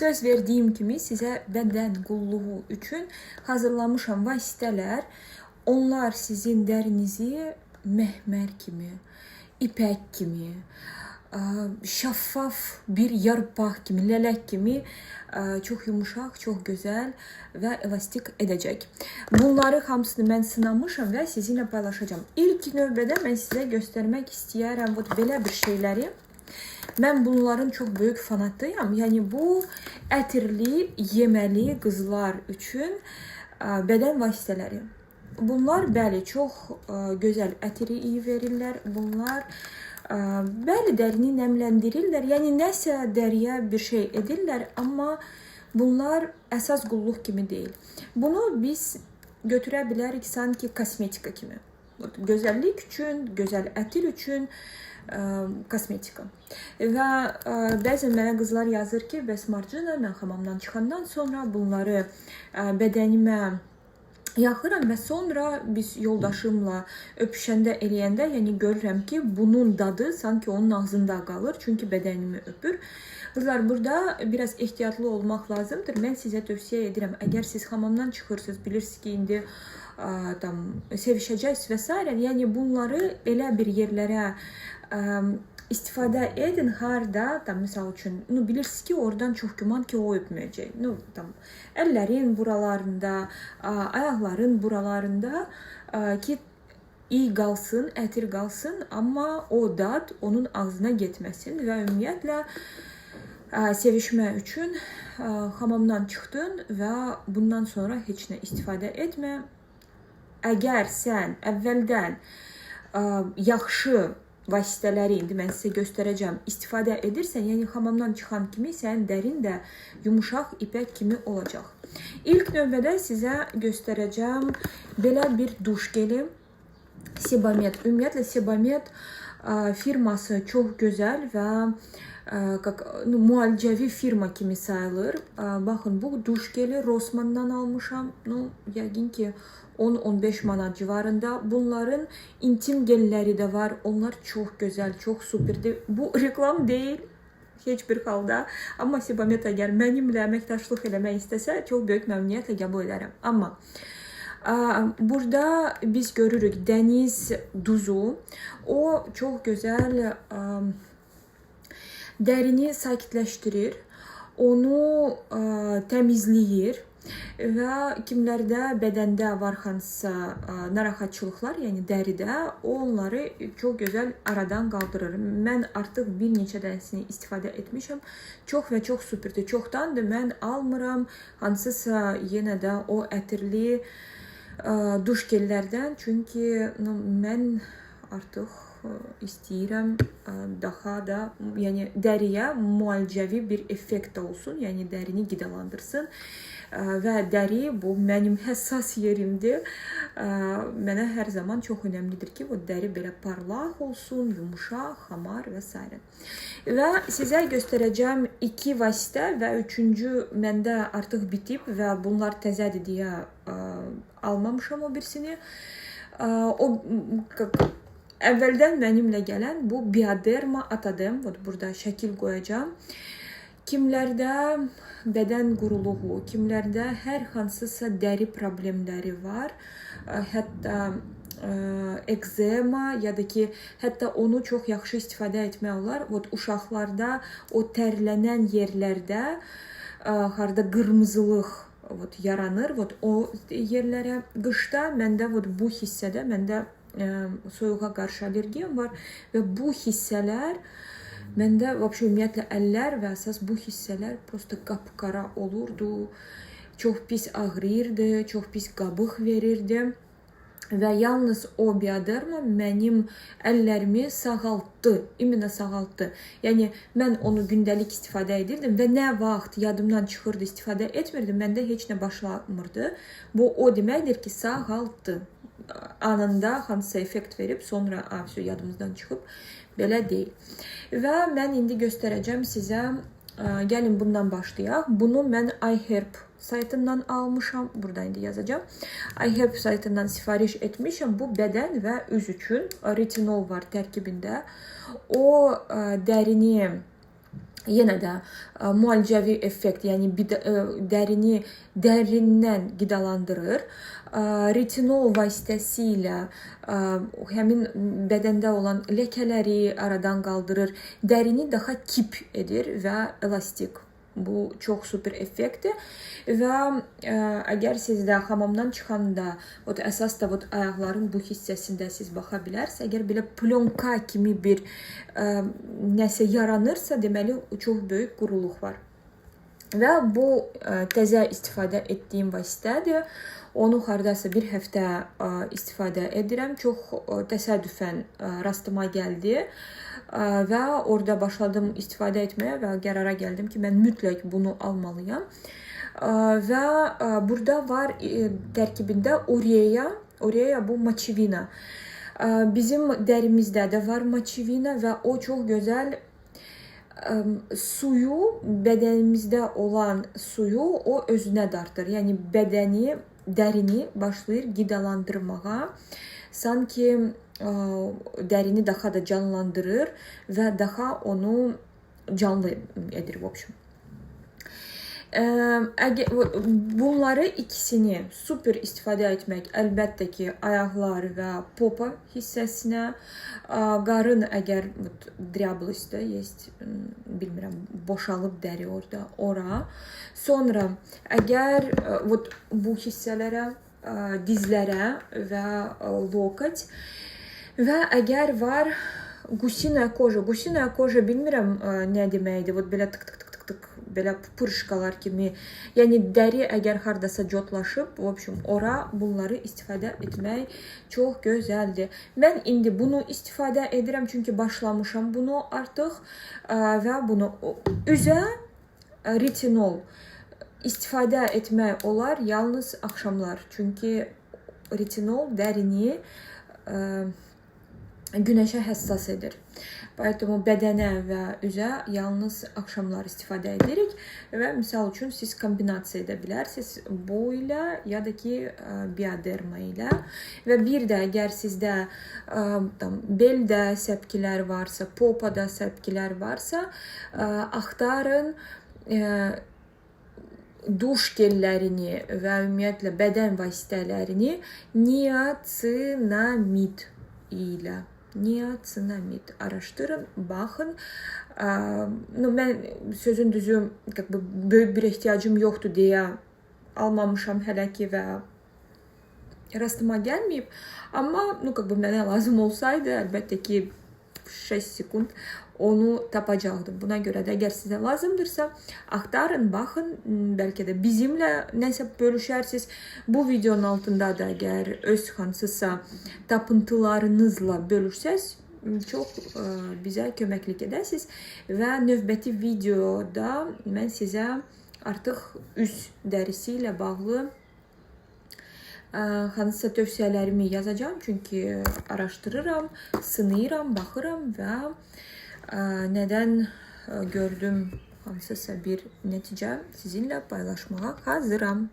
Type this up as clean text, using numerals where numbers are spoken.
söz verdiyim kimi sizə bədən qulluğu üçün hazırlamışam vasitələr. Onlar sizin dərinizi məhmər kimi, ipək kimi, şəffaf bir yarpaq kimi, lələk kimi çox yumuşaq, çox gözəl və elastik edəcək. Bunları hamısını mən sınamışam və sizinlə paylaşacağım. İlk növbədə mən sizə göstərmək istəyərəm belə bir şeyləri. Mən bunların çox böyük fanatıyam. Yəni bu ətirli, yeməli qızlar üçün bədən vasitələri. Bunlar bəli çox gözəl ətiri iyi verirlər. Bunlar bəli dərini nəmləndirirlər. Yəni nəsə dəriyə bir şey edirlər, amma bunlar əsas qulluq kimi deyil. Bunu biz götürə bilərik sanki kosmetika kimi. Gözəllik üçün, gözəl ətir üçün kosmetika. Və bəzən mənə qızlar yazır ki, bəs Marcina, mən hamamdan çıxandan sonra bunları bədənimə yaxıram və sonra biz yoldaşımla öpüşəndə eləyəndə, yəni görürəm ki, bunun dadı sanki onun ağzında qalır, çünki bədənimi öpür. Qızlar, burada biraz ehtiyatlı olmaq lazımdır. Mən sizə tövsiyə edirəm. Əgər siz hamamdan çıxırsınız, bilirsiniz ki, indi sevişəcəksiniz və s. Yəni bunları elə bir yerlərə istifadə edin, harda, misal üçün, bilirsiniz ki, oradan çox güman ki, o öpməyəcək. Əllərin buralarında, ayaqların buralarında ki, iyi qalsın, ətir qalsın, amma o dad onun ağzına getməsin və ümumiyyətlə sevişmə üçün hamamdan çıxdın və bundan sonra heç nə istifadə etmə. Əgər sən əvvəldən yaxşı vasitələri, indi mən sizə göstərəcəm, istifadə edirsən, yəni hamamdan çıxan kimi sənin dərin də yumuşaq, ipək kimi olacaq. İlk növbədə sizə göstərəcəm belə bir duş geli, Sebamed. Ümumiyyətlə Sebamed firması çox gözəl və müalicəvi firma kimi sayılır. Baxın, bu duş geli Rossmanndan almışam. Yəqin ki 10-15 manat civarında. Bunların intim gelləri də var. Onlar çox gözəl, çox superdir. Bu reklam deyil heç bir halda. Amma Sebamed əgər mənimlə əməkdaşlıq eləmək istəsə, çox böyük məmnuniyyətlə qəbul edərəm. Amma burada biz görürük dəniz duzu. O çox gözəl dərini sakitləşdirir, onu təmizləyir və kimlərdə bədəndə var hansısa narahatçılıqlar, yəni dəridə, onları çox gözəl aradan qaldırır. Mən artıq bir neçə dənəsini istifadə etmişəm. Çox və çox superdir. Çoxdandır mən almıram hansısa yenə də o ətirli duş gellərdən, çünki mən artıq istəyirəm daha da, yəni dəriyə müalicəvi bir effekt olsun, yəni dərini qidalandırsın və dəri bu mənim həssas yerimdir. Mənə hər zaman çox önəmlidir ki, bu dəri belə parlaq olsun, yumuşaq, hamar və s. Və sizə göstərəcəm 2 vasitə və 3-cü məndə artıq bitib və bunlar təzədir deyə almamışam o birisini. Əvvəldən mənimlə gələn bu Bioderma Atadem, burada şəkil qoyacağım. Kimlərdə bədən quruluğu, kimlərdə hər hansısa dəri problemləri var, hətta ekzema ya da ki, hətta onu çox yaxşı istifadə etmək olar. Uşaqlarda o tərlənən yerlərdə harda qırmızılıq yaranır, o yerlərə qışda məndə bu hissədə məndə soyuğa qarşı allergiyam var və bu hissələr məndə ümumiyyətlə əllər və əsas bu hissələr prosta qapqara olurdu, çox pis ağrıyırdı, çox pis qabıq verirdi və yalnız o Bioderma mənim əllərimi sağaltdı, imенно sağaltdı. Yəni mən onu gündəlik istifadə edirdim və nə vaxt yadımdan çıxırdı, istifadə etmirdim, məndə heç nə başlamırdı. Bu o deməkdir ki, sağaltdı. Anında hansısa effekt verib, sonra yadımızdan çıxıb, belə deyil. Və mən indi göstərəcəm sizə, gəlin bundan başlayaq. Bunu mən iHerb saytından almışam, burada indi yazacağım. iHerb saytından sifariş etmişəm. Bu bədən və üz üçün retinol var tərkibində. O dərini yenə də müalicəvi effekt, yəni dərini dərindən qidalandırır. Retinol vasitəsilə həmin bədəndə olan ləkələri aradan qaldırır, dərini daha kip edir və elastik. Bu çox super effektdir və əgər siz də hamamdan çıxanda əsas da ayaqların bu hissəsində siz baxa bilərsiniz. Əgər belə plyonka kimi bir nəsə yaranırsa, deməli çox böyük quruluq var. Və bu təzə istifadə etdiyim vasitədir. Onu hardasa bir həftə istifadə edirəm. Çox təsadüfən rastıma gəldi. Və orada başladım istifadə etməyə və qərara gəldim ki, mən mütləq bunu almalıyam. Və burada var tərkibində urea bu moçivina. Bizim dərimizdə də var moçivina və o çox gözəl suyu, bədənimizdə olan suyu o özünə dartır. Yəni dərini başlayır qidalandırmağa. Sanki dərini daha da canlandırır və daha onu canlı edir. Bunları ikisini super istifadə etmək əlbəttə ki, ayaqlar və popa hissəsinə, qarın əgər dryablostda bilmirəm, boşalıb dəri orada, ora. Sonra əgər bu hissələrə, dizlərə və lokat və əgər var gusina koja bilmirəm nə deməkdir, belə tık belə pırışqalar kimi, yəni dəri əgər hardasa cotlaşıb, ora bunları istifadə etmək çox gözəldir. Mən indi bunu istifadə edirəm, çünki başlamışam bunu artıq və bunu üzə retinol istifadə etmək olar yalnız axşamlar, çünki retinol dərini günəşə həssas edir. Поэтому bədənə və üzə yalnız axşamlar istifadə edirik və misal üçün siz kombinasiya edə bilərsiniz bu ilə ya da ki bioderma ilə. Və bir də əgər sizdə beldə səpkilər varsa, popada səpkilər varsa, axtarın duş gellərini və ümumiyyətlə bədən vasitələrini niacinamid ilə. Niacinamid araşdırın, baxın. Mən sözün düzü böyük bir ehtiyacım yoxdur deyə almamışam hələ ki və rastıma gəlməyib. Amma mənə lazım olsaydı, əlbəttə ki 6 sekund onu tapacaqdım. Buna görə də əgər sizə lazımdırsa, axtarın, baxın, bəlkə də bizimlə nəsə bölüşərsiniz. Bu videonun altında da əgər öz hansısa tapıntılarınızla bölüşsəz, çox bizə köməklik edəsiniz və növbəti videoda mən sizə artıq üz dərisi ilə bağlı hansısa tövsiyələrimi yazacağım, çünki araşdırıram, sınayıram, baxıram və nədən gördüm hansısa bir nəticə sizinlə paylaşmağa hazıram.